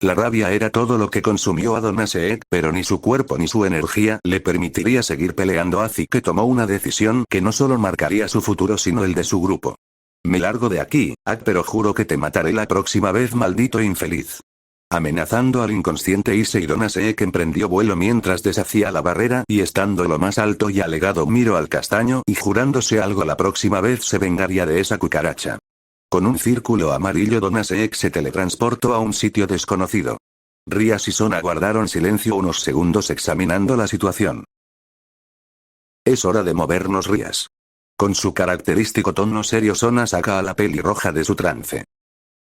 La rabia era todo lo que consumió a Donna Seek, pero ni su cuerpo ni su energía le permitiría seguir peleando, así que tomó una decisión que no solo marcaría su futuro sino el de su grupo. Me largo de aquí, pero juro que te mataré la próxima vez, maldito infeliz. Amenazando al inconsciente Issei, Donna Seek emprendió vuelo mientras deshacía la barrera, y estando lo más alto y alegado miró al castaño y jurándose algo: la próxima vez se vengaría de esa cucaracha. Con un círculo amarillo, Donna Seek se teletransportó a un sitio desconocido. Rias y Sona guardaron silencio unos segundos examinando la situación. Es hora de movernos, Rias. Con su característico tono serio, Sona saca a la pelirroja de su trance.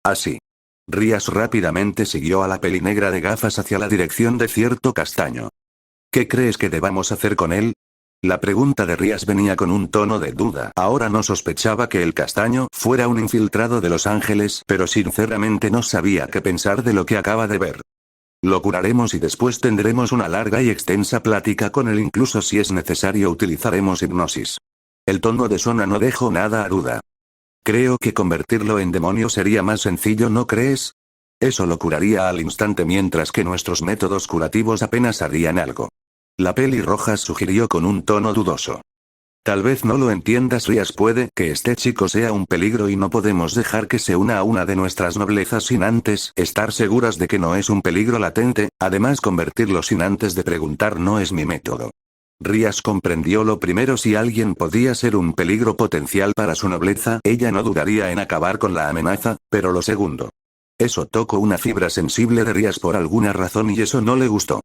Así. Rias rápidamente siguió a la pelinegra de gafas hacia la dirección de cierto castaño. ¿Qué crees que debamos hacer con él? La pregunta de Rias venía con un tono de duda. Ahora no sospechaba que el castaño fuera un infiltrado de Los Ángeles, pero sinceramente no sabía qué pensar de lo que acaba de ver. Lo curaremos y después tendremos una larga y extensa plática con él, incluso si es necesario utilizaremos hipnosis. El tono de Sona no dejó nada a duda. Creo que convertirlo en demonio sería más sencillo, ¿no crees? Eso lo curaría al instante, mientras que nuestros métodos curativos apenas harían algo. La pelirroja sugirió con un tono dudoso. Tal vez no lo entiendas, Rias, puede que este chico sea un peligro y no podemos dejar que se una a una de nuestras noblezas sin antes estar seguras de que no es un peligro latente. Además, convertirlo sin antes de preguntar no es mi método. Rias comprendió lo primero: si alguien podía ser un peligro potencial para su nobleza, ella no dudaría en acabar con la amenaza, pero lo segundo. Eso tocó una fibra sensible de Rias por alguna razón y eso no le gustó.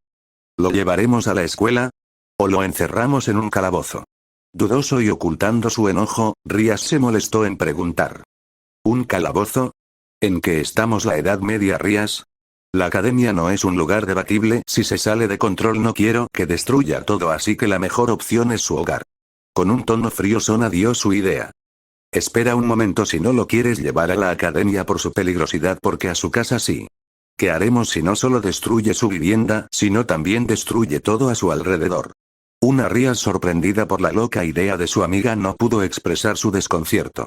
¿Lo llevaremos a la escuela? ¿O lo encerramos en un calabozo? Dudoso y ocultando su enojo, Rias se molestó en preguntar. ¿Un calabozo? ¿En qué estamos, la Edad Media, Rias? La academia no es un lugar debatible. Si se sale de control no quiero que destruya todo, así que la mejor opción es su hogar. Con un tono frío, Sona dio su idea. Espera un momento, si no lo quieres llevar a la academia por su peligrosidad, porque a su casa sí. ¿Qué haremos si no solo destruye su vivienda, sino también destruye todo a su alrededor? Una Rias, sorprendida por la loca idea de su amiga, no pudo expresar su desconcierto.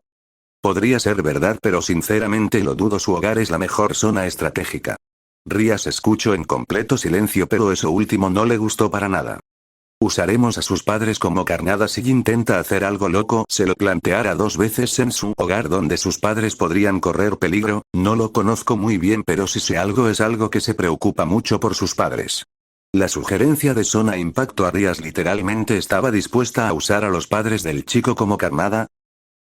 Podría ser verdad, pero sinceramente lo dudo. Su hogar es la mejor zona estratégica. Rias escuchó en completo silencio, pero eso último no le gustó para nada. ¿Usaremos a sus padres como carnada si intenta hacer algo loco? Se lo planteara dos veces. En su hogar donde sus padres podrían correr peligro, no lo conozco muy bien, pero si sé algo es algo que se preocupa mucho por sus padres. La sugerencia de Sona impactó a Rias. Literalmente estaba dispuesta a usar a los padres del chico como carnada.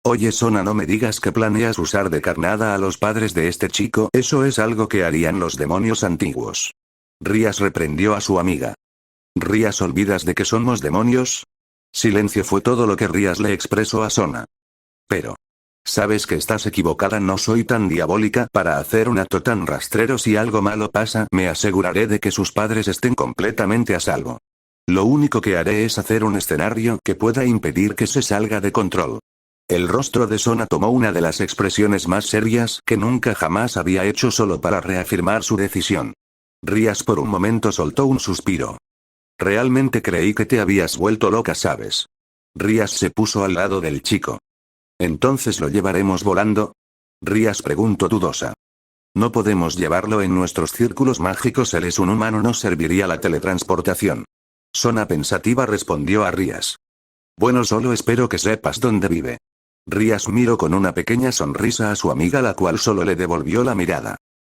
Oye, Sona, no me digas que planeas usar de carnada a los padres de este chico. Eso es algo que harían los demonios antiguos. Rías reprendió a su amiga. Rías, ¿olvidas de que somos demonios? Silencio fue todo lo que Rías le expresó a Sona. Pero. Sabes que estás equivocada, no soy tan diabólica para hacer un acto tan rastrero. Si algo malo pasa, me aseguraré de que sus padres estén completamente a salvo. Lo único que haré es hacer un escenario que pueda impedir que se salga de control. El rostro de Sona tomó una de las expresiones más serias que nunca jamás había hecho solo para reafirmar su decisión. Rías por un momento soltó un suspiro. Realmente creí que te habías vuelto loca, ¿sabes? Rías se puso al lado del chico. ¿Entonces lo llevaremos volando? Rías preguntó dudosa. No podemos llevarlo en nuestros círculos mágicos, él es un humano, no serviría la teletransportación. Sona pensativa respondió a Rías. Bueno, solo espero que sepas dónde vive. Rías miró con una pequeña sonrisa a su amiga, la cual solo le devolvió la mirada.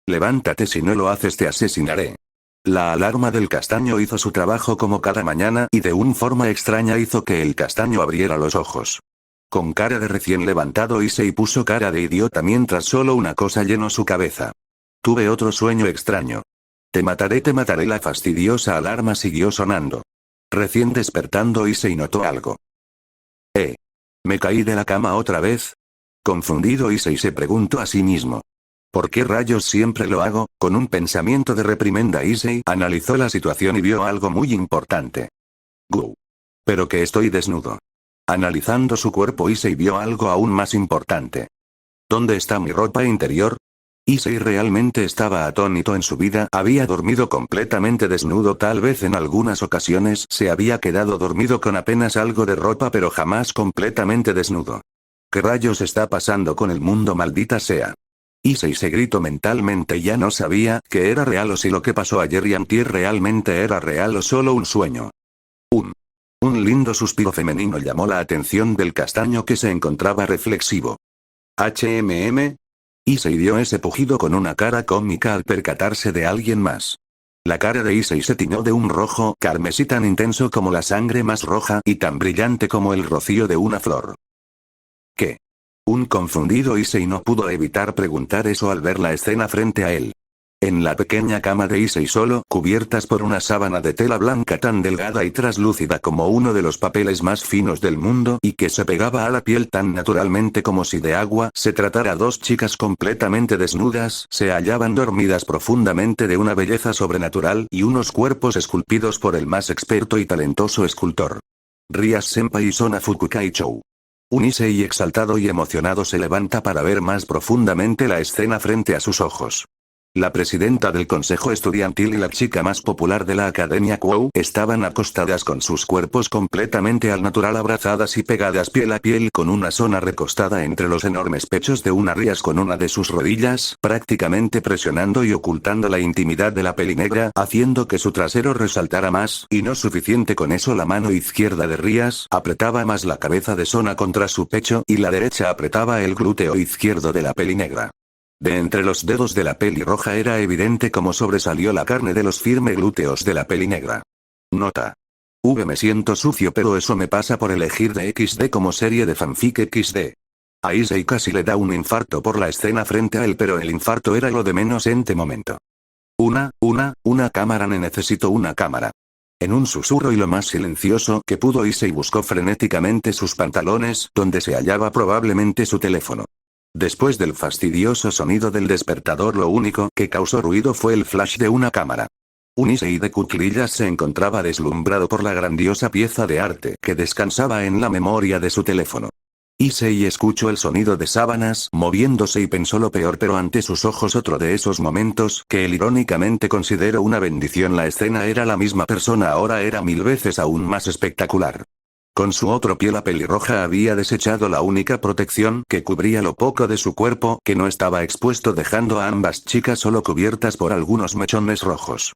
Levántate, si no lo haces te asesinaré. La alarma del castaño hizo su trabajo como cada mañana y de una forma extraña hizo que el castaño abriera los ojos. Con cara de recién levantado Issei puso cara de idiota mientras solo una cosa llenó su cabeza. Tuve otro sueño extraño. Te mataré, la fastidiosa alarma siguió sonando. Recién despertando Issei notó algo. ¿Me caí de la cama otra vez? Confundido Issei se preguntó a sí mismo. ¿Por qué rayos siempre lo hago? Con un pensamiento de reprimenda Issei analizó la situación y vio algo muy importante. ¡Gu! Pero que estoy desnudo. Analizando su cuerpo Issei vio algo aún más importante. ¿Dónde está mi ropa interior? Issei realmente estaba atónito. En su vida había dormido completamente desnudo, tal vez en algunas ocasiones se había quedado dormido con apenas algo de ropa, pero jamás completamente desnudo. ¿Qué rayos está pasando con el mundo, maldita sea? Issei se gritó mentalmente, ya no sabía que era real o si lo que pasó ayer y antier realmente era real o solo un sueño. Un lindo suspiro femenino llamó la atención del castaño, que se encontraba reflexivo. Issei dio ese pujido con una cara cómica al percatarse de alguien más. La cara de Issei se tiñó de un rojo carmesí tan intenso como la sangre más roja y tan brillante como el rocío de una flor. ¿Qué? Un confundido Issei no pudo evitar preguntar eso al ver la escena frente a él. En la pequeña cama de Issei, solo cubiertas por una sábana de tela blanca tan delgada y traslúcida como uno de los papeles más finos del mundo y que se pegaba a la piel tan naturalmente como si de agua se tratara, dos chicas completamente desnudas se hallaban dormidas profundamente, de una belleza sobrenatural y unos cuerpos esculpidos por el más experto y talentoso escultor. Rías Senpai y Sona Fukukaichou. Un Issei exaltado y emocionado se levanta para ver más profundamente la escena frente a sus ojos. La presidenta del consejo estudiantil y la chica más popular de la academia Quo estaban acostadas con sus cuerpos completamente al natural, abrazadas y pegadas piel a piel, con una Sona recostada entre los enormes pechos de una Rías con una de sus rodillas, prácticamente presionando y ocultando la intimidad de la pelinegra, haciendo que su trasero resaltara más, y no suficiente con eso, la mano izquierda de Rías apretaba más la cabeza de Sona contra su pecho y la derecha apretaba el glúteo izquierdo de la pelinegra. De entre los dedos de la pelirroja era evidente cómo sobresalió la carne de los firmes glúteos de la pelinegra. Nota. Me siento sucio, pero eso me pasa por elegir de XD como serie de fanfic XD. A Issei casi le da un infarto por la escena frente a él, pero el infarto era lo de menos en este momento. Una cámara, necesito una cámara. En un susurro y lo más silencioso que pudo, Issei buscó frenéticamente sus pantalones, donde se hallaba probablemente su teléfono. Después del fastidioso sonido del despertador, lo único que causó ruido fue el flash de una cámara. Un Issei de cuclillas se encontraba deslumbrado por la grandiosa pieza de arte que descansaba en la memoria de su teléfono. Issei escuchó el sonido de sábanas moviéndose y pensó lo peor, pero ante sus ojos otro de esos momentos que él irónicamente consideró una bendición. La escena era la misma persona, ahora era 1000 veces aún más espectacular. Con su otro pie la pelirroja había desechado la única protección que cubría lo poco de su cuerpo que no estaba expuesto, dejando a ambas chicas solo cubiertas por algunos mechones rojos.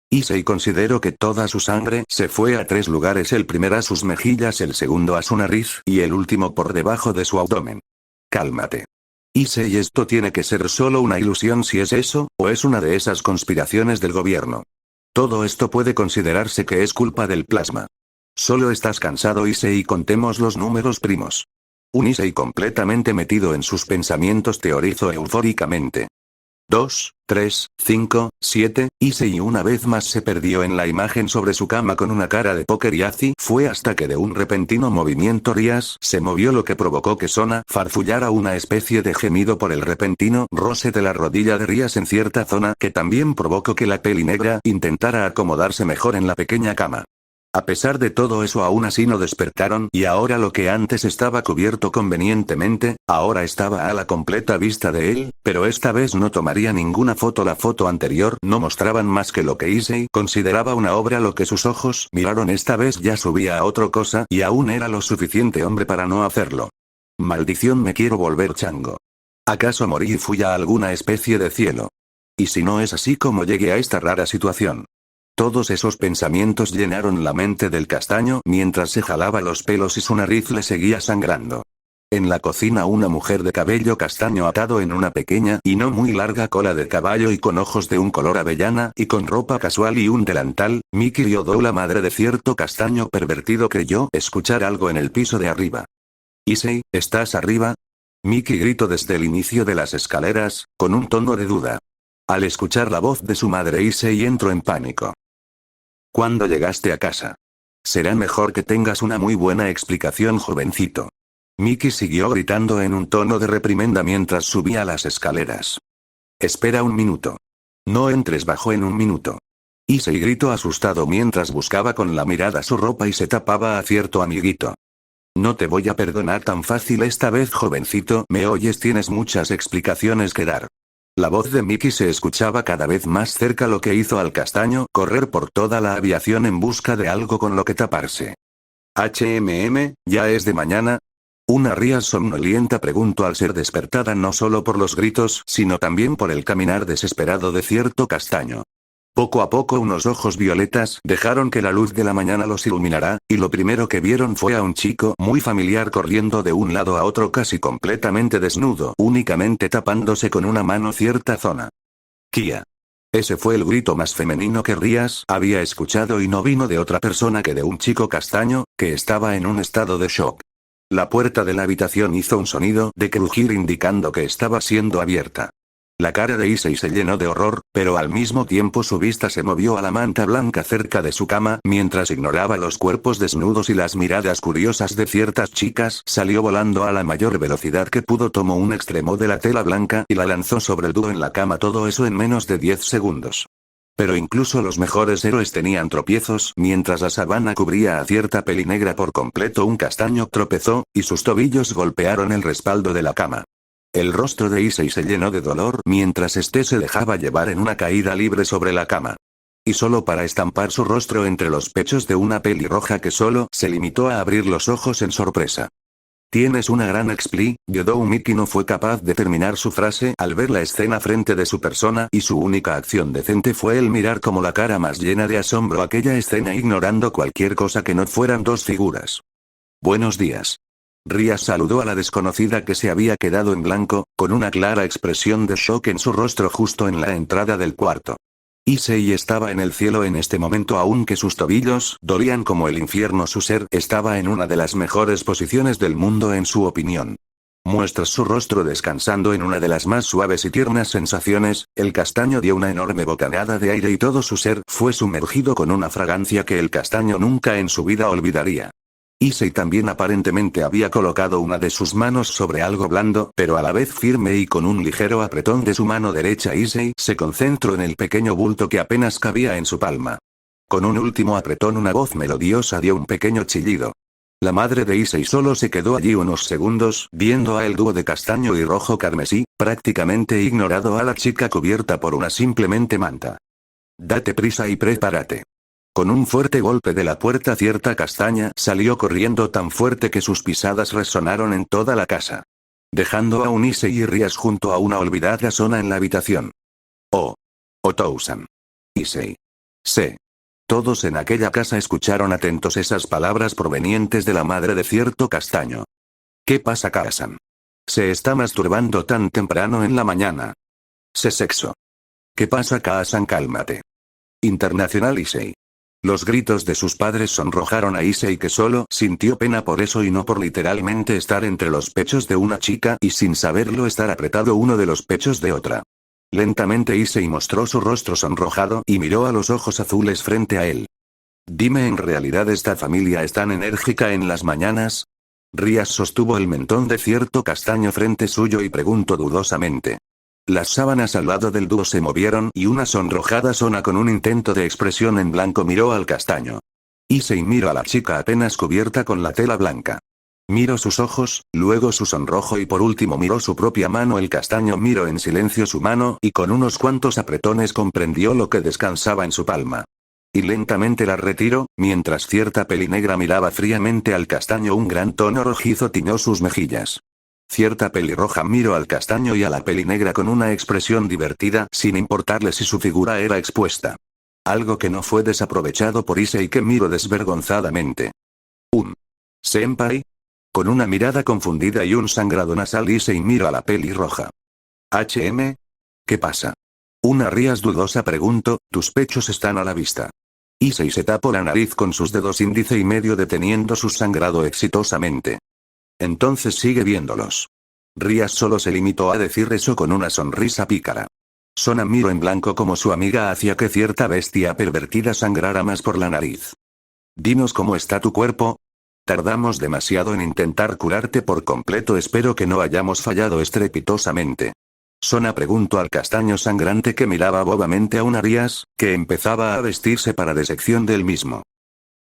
Issei consideró que toda su sangre se fue a 3 lugares, el primero a sus mejillas, el segundo a su nariz y el último por debajo de su abdomen. Cálmate. Issei, esto tiene que ser solo una ilusión. Si es eso, o es una de esas conspiraciones del gobierno. Todo esto puede considerarse que es culpa del plasma. Solo estás cansado, Issei, contemos los números primos. Un Issei completamente metido en sus pensamientos teorizó eufóricamente. 2, 3, 5, 7, Issei una vez más se perdió en la imagen sobre su cama con una cara de póker y así fue hasta que de un repentino movimiento Rías se movió, lo que provocó que Sona farfullara una especie de gemido por el repentino roce de la rodilla de Rías en cierta zona, que también provocó que la peli negra intentara acomodarse mejor en la pequeña cama. A pesar de todo eso, aún así no despertaron, y ahora lo que antes estaba cubierto convenientemente, ahora estaba a la completa vista de él, pero esta vez no tomaría ninguna foto. La foto anterior no mostraban más que lo que Issei consideraba una obra. Lo que sus ojos miraron esta vez ya subía a otra cosa, y aún era lo suficiente hombre para no hacerlo. Maldición, me quiero volver chango. ¿Acaso morí y fui a alguna especie de cielo? ¿Y si no es así, cómo llegué a esta rara situación? Todos esos pensamientos llenaron la mente del castaño mientras se jalaba los pelos y su nariz le seguía sangrando. En la cocina, una mujer de cabello castaño atado en una pequeña y no muy larga cola de caballo y con ojos de un color avellana y con ropa casual y un delantal, Miki Ryodou, la madre de cierto castaño pervertido, creyó escuchar algo en el piso de arriba. «Issei, ¿estás arriba?», Miki gritó desde el inicio de las escaleras, con un tono de duda. Al escuchar la voz de su madre, Issei entró en pánico. «¿Cuándo llegaste a casa? Será mejor que tengas una muy buena explicación, jovencito». Miki siguió gritando en un tono de reprimenda mientras subía las escaleras. «Espera un minuto. No entres bajo en un minuto». Issei gritó asustado mientras buscaba con la mirada su ropa y se tapaba a cierto amiguito. «No te voy a perdonar tan fácil esta vez, jovencito, ¿me oyes? Tienes muchas explicaciones que dar». La voz de Miki se escuchaba cada vez más cerca, lo que hizo al castaño correr por toda la habitación en busca de algo con lo que taparse. ¿Ya es de mañana? Una Rías somnolienta preguntó al ser despertada no solo por los gritos, sino también por el caminar desesperado de cierto castaño. Poco a poco unos ojos violetas dejaron que la luz de la mañana los iluminara, y lo primero que vieron fue a un chico muy familiar corriendo de un lado a otro casi completamente desnudo, únicamente tapándose con una mano cierta zona. «Kia». Ese fue el grito más femenino que Rías había escuchado, y no vino de otra persona que de un chico castaño, que estaba en un estado de shock. La puerta de la habitación hizo un sonido de crujir indicando que estaba siendo abierta. La cara de Issei se llenó de horror, pero al mismo tiempo su vista se movió a la manta blanca cerca de su cama, mientras ignoraba los cuerpos desnudos y las miradas curiosas de ciertas chicas. Salió volando a la mayor velocidad que pudo, tomó un extremo de la tela blanca y la lanzó sobre el dúo en la cama, todo eso en menos de 10 segundos. Pero incluso los mejores héroes tenían tropiezos. Mientras la sabana cubría a cierta peli negra por completo, un castaño tropezó, y sus tobillos golpearon el respaldo de la cama. El rostro de Issei se llenó de dolor mientras este se dejaba llevar en una caída libre sobre la cama. Y solo para estampar su rostro entre los pechos de una pelirroja que solo se limitó a abrir los ojos en sorpresa. «Tienes una gran Ryodou». Miki no fue capaz de terminar su frase al ver la escena frente de su persona, y su única acción decente fue el mirar como la cara más llena de asombro aquella escena, ignorando cualquier cosa que no fueran dos figuras. «Buenos días». Rías saludó a la desconocida, que se había quedado en blanco, con una clara expresión de shock en su rostro justo en la entrada del cuarto. Issei estaba en el cielo en este momento, aunque sus tobillos dolían como el infierno. Su ser estaba en una de las mejores posiciones del mundo en su opinión. Muestras su rostro descansando en una de las más suaves y tiernas sensaciones. El castaño dio una enorme bocanada de aire y todo su ser fue sumergido con una fragancia que el castaño nunca en su vida olvidaría. Issei también aparentemente había colocado una de sus manos sobre algo blando, pero a la vez firme, y con un ligero apretón de su mano derecha Issei se concentró en el pequeño bulto que apenas cabía en su palma. Con un último apretón, una voz melodiosa dio un pequeño chillido. La madre de Issei solo se quedó allí unos segundos, viendo a el dúo de castaño y rojo carmesí, prácticamente ignorado a la chica cubierta por una simplemente manta. «Date prisa y prepárate». Con un fuerte golpe de la puerta, cierta castaña salió corriendo tan fuerte que sus pisadas resonaron en toda la casa. Dejando a un Issei y Rías junto a una olvidada Sona en la habitación. «Oh. Otou-san. Issei. Sí». Todos en aquella casa escucharon atentos esas palabras provenientes de la madre de cierto castaño. «¿Qué pasa, Kaa-san? Se está masturbando tan temprano en la mañana. Sé sexo». «¿Qué pasa, Kaa-san? Cálmate». Internacional Issei. Los gritos de sus padres sonrojaron a Issei, que solo sintió pena por eso y no por literalmente estar entre los pechos de una chica y sin saberlo estar apretado uno de los pechos de otra. Lentamente Issei mostró su rostro sonrojado y miró a los ojos azules frente a él. Dime, ¿en realidad esta familia es tan enérgica en las mañanas? Rías sostuvo el mentón de cierto castaño frente suyo y preguntó dudosamente. Las sábanas al lado del dúo se movieron y una sonrojada Sona con un intento de expresión en blanco miró al castaño. Issei miró a la chica apenas cubierta con la tela blanca. Miró sus ojos, luego su sonrojo y por último miró su propia mano. El castaño miró en silencio su mano y con unos cuantos apretones comprendió lo que descansaba en su palma. Y lentamente la retiró, mientras cierta pelinegra miraba fríamente al castaño. Un gran tono rojizo tiñó sus mejillas. Cierta pelirroja miró al castaño y a la pelinegra con una expresión divertida, sin importarle si su figura era expuesta. Algo que no fue desaprovechado por Issei, que miró desvergonzadamente. ¿Senpai? Con una mirada confundida y un sangrado nasal, Issei miró a la pelirroja. ¿Qué pasa? Una Rías dudosa preguntó, tus pechos están a la vista. Issei se tapó la nariz con sus dedos índice y medio deteniendo su sangrado exitosamente. Entonces sigue viéndolos. Rías solo se limitó a decir eso con una sonrisa pícara. Sona miró en blanco como su amiga hacía que cierta bestia pervertida sangrara más por la nariz. Dinos cómo está tu cuerpo. Tardamos demasiado en intentar curarte por completo, espero que no hayamos fallado estrepitosamente. Sona preguntó al castaño sangrante que miraba bobamente a una Rías, que empezaba a vestirse para disección del mismo.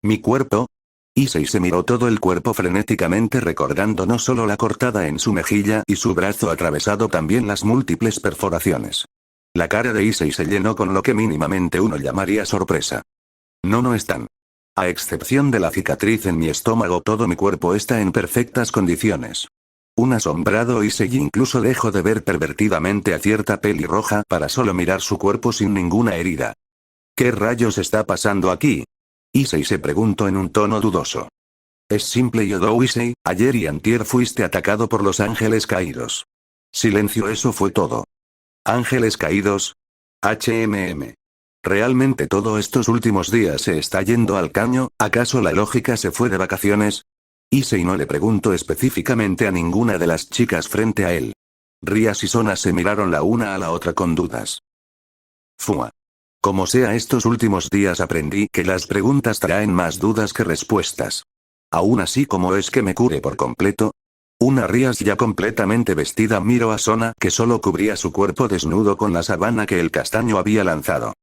¿Mi cuerpo? Issei se miró todo el cuerpo frenéticamente, recordando no solo la cortada en su mejilla y su brazo atravesado, también las múltiples perforaciones. La cara de Issei se llenó con lo que mínimamente uno llamaría sorpresa. No están. A excepción de la cicatriz en mi estómago, todo mi cuerpo está en perfectas condiciones. Un asombrado Issei incluso dejó de ver pervertidamente a cierta pelirroja para solo mirar su cuerpo sin ninguna herida. ¿Qué rayos está pasando aquí? Issei se preguntó en un tono dudoso. Es simple, Yodo Issei, ayer y antier fuiste atacado por los ángeles caídos. Silencio, eso fue todo. ¿Ángeles caídos? ¿Realmente todo estos últimos días se está yendo al caño? ¿Acaso la lógica se fue de vacaciones? Issei no le preguntó específicamente a ninguna de las chicas frente a él. Rías y Sona se miraron la una a la otra con dudas. Fua. Como sea, estos últimos días aprendí que las preguntas traen más dudas que respuestas. Aún así, ¿cómo es que me cure por completo? Una Rías ya completamente vestida miró a Sona, que solo cubría su cuerpo desnudo con la sábana que el castaño había lanzado.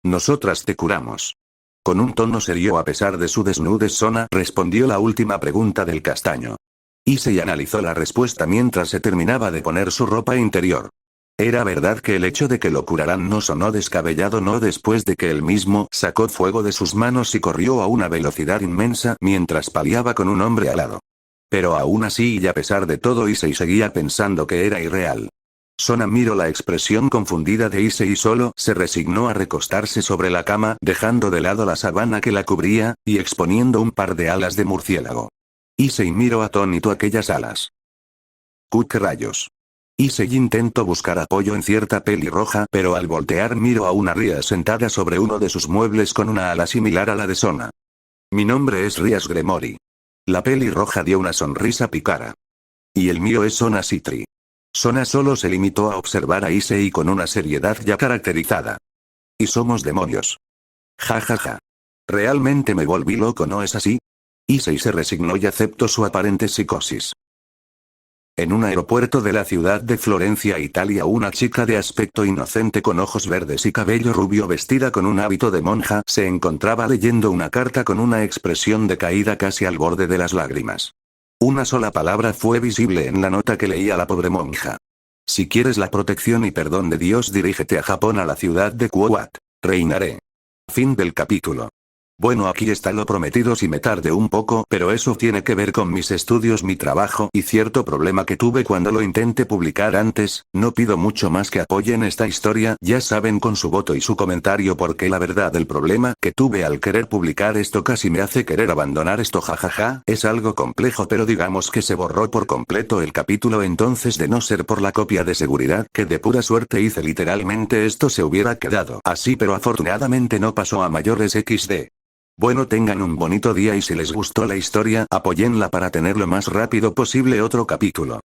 Nosotras te curamos. Con un tono serio a pesar de su desnudez, Sona respondió la última pregunta del castaño. Issei analizó la respuesta mientras se terminaba de poner su ropa interior. Era verdad que el hecho de que lo curaran no sonó descabellado, no después de que él mismo sacó fuego de sus manos y corrió a una velocidad inmensa mientras paliaba con un hombre alado. Pero aún así y a pesar de todo, Issei seguía pensando que era irreal. Sona miró la expresión confundida de Issei y solo se resignó a recostarse sobre la cama, dejando de lado la sábana que la cubría, y exponiendo un par de alas de murciélago. Issei miró atónito aquellas alas. ¿Qué rayos? Issei intentó buscar apoyo en cierta pelirroja, pero al voltear miró a una Rías sentada sobre uno de sus muebles con una ala similar a la de Sona. Mi nombre es Rías Gremory. La pelirroja dio una sonrisa pícara. Y el mío es Sona Citri. Sona solo se limitó a observar a Issei con una seriedad ya caracterizada. Y somos demonios. Ja. Realmente me volví loco, ¿no es así? Issei se resignó y aceptó su aparente psicosis. En un aeropuerto de la ciudad de Florencia, Italia, una chica de aspecto inocente con ojos verdes y cabello rubio vestida con un hábito de monja se encontraba leyendo una carta con una expresión decaída casi al borde de las lágrimas. Una sola palabra fue visible en la nota que leía la pobre monja. Si quieres la protección y perdón de Dios, dirígete a Japón, a la ciudad de Kuwait. Reinaré. Fin del capítulo. Bueno, aquí está lo prometido. Si me tardé un poco, pero eso tiene que ver con mis estudios, mi trabajo y cierto problema que tuve cuando lo intenté publicar antes. No pido mucho más que apoyen esta historia, ya saben, con su voto y su comentario, porque la verdad el problema que tuve al querer publicar esto casi me hace querer abandonar esto, jajaja. Es algo complejo, pero digamos que se borró por completo el capítulo, entonces de no ser por la copia de seguridad que de pura suerte hice, literalmente esto se hubiera quedado así, pero afortunadamente no pasó a mayores. XD. Bueno, tengan un bonito día y si les gustó la historia, apóyenla para tener lo más rápido posible otro capítulo.